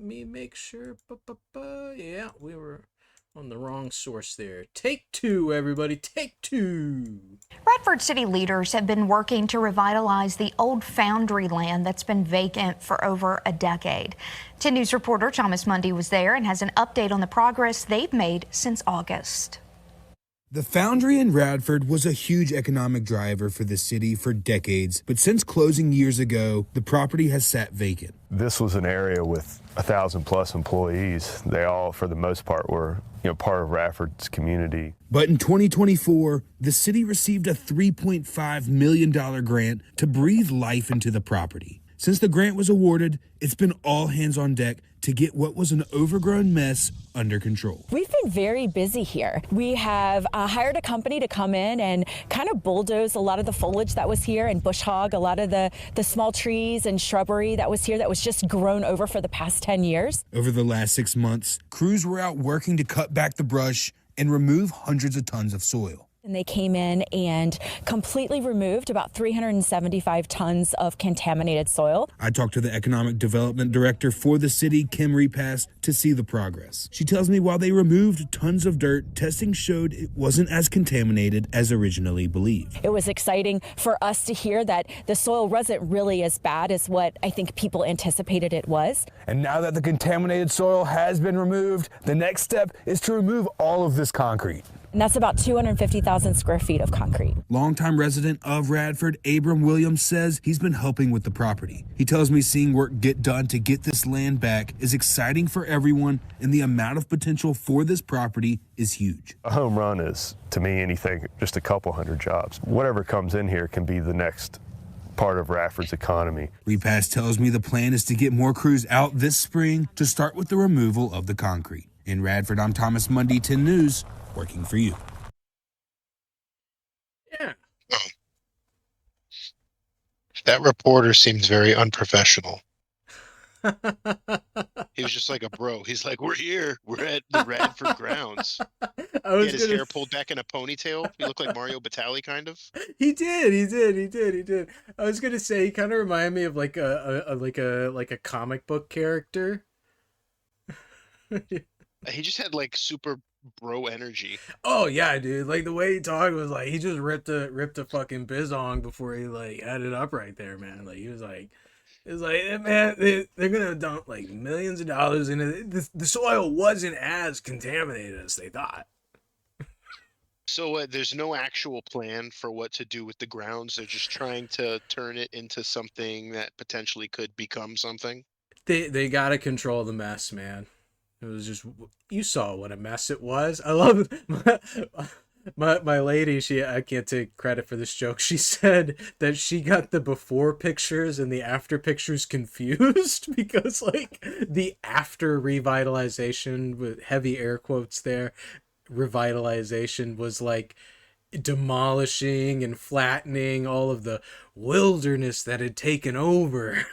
me make sure. Yeah, we were on the wrong source there. Take two, everybody. Take two. Radford city leaders have been working to revitalize the old Foundry land that's been vacant for over a decade. 10 News reporter Thomas Mundy was there and has an update on the progress they've made since August. The Foundry in Radford was a huge economic driver for the city for decades, but since closing years ago, the property has sat vacant. This was an area with 1,000+ employees. They all, for the most part, were part of Radford's community. But in 2024, the city received a $3.5 million grant to breathe life into the property. Since the grant was awarded, it's been all hands on deck to get what was an overgrown mess under control. We've been very busy here. We have hired a company to come in and kind of bulldoze a lot of the foliage that was here and bush hog a lot of the small trees and shrubbery that was here that was just grown over for the past 10 years. Over the last 6 months, crews were out working to cut back the brush and remove hundreds of tons of soil. And they came in and completely removed about 375 tons of contaminated soil. I talked to the economic development director for the city, Kim Repass, to see the progress. She tells me while they removed tons of dirt, testing showed it wasn't as contaminated as originally believed. It was exciting for us to hear that the soil wasn't really as bad as what I think people anticipated it was. And now that the contaminated soil has been removed, the next step is to remove all of this concrete. And that's about 250,000 square feet of concrete. Longtime resident of Radford, Abram Williams, says he's been helping with the property. He tells me seeing work get done to get this land back is exciting for everyone, and the amount of potential for this property is huge. A home run is, to me, anything, just a couple hundred jobs. Whatever comes in here can be the next part of Radford's economy. Repass tells me the plan is to get more crews out this spring to start with the removal of the concrete. In Radford, I'm Thomas Mundy, 10 News. Working for you. Yeah. Oh. That reporter seems very unprofessional. He was just like a bro. He's like, we're here. We're at the Radford grounds. He had his hair pulled back in a ponytail. He looked like Mario Batali, kind of. He did. I was gonna say he kind of reminded me of like a comic book character. He just had like super bro energy. Oh yeah, dude. Like the way he talked was like he just ripped a fucking bizong before he like had it up right there, man. Like he was like, man, they're gonna dump like millions of dollars into it. The soil wasn't as contaminated as they thought. So there's no actual plan for what to do with the grounds. They're just trying to turn it into something that potentially could become something. They gotta control the mess, man. It was just, you saw what a mess it was. I love my lady. I can't take credit for this joke. She said that she got the before pictures and the after pictures confused because like the after revitalization, with heavy air quotes there, revitalization was like demolishing and flattening all of the wilderness that had taken over.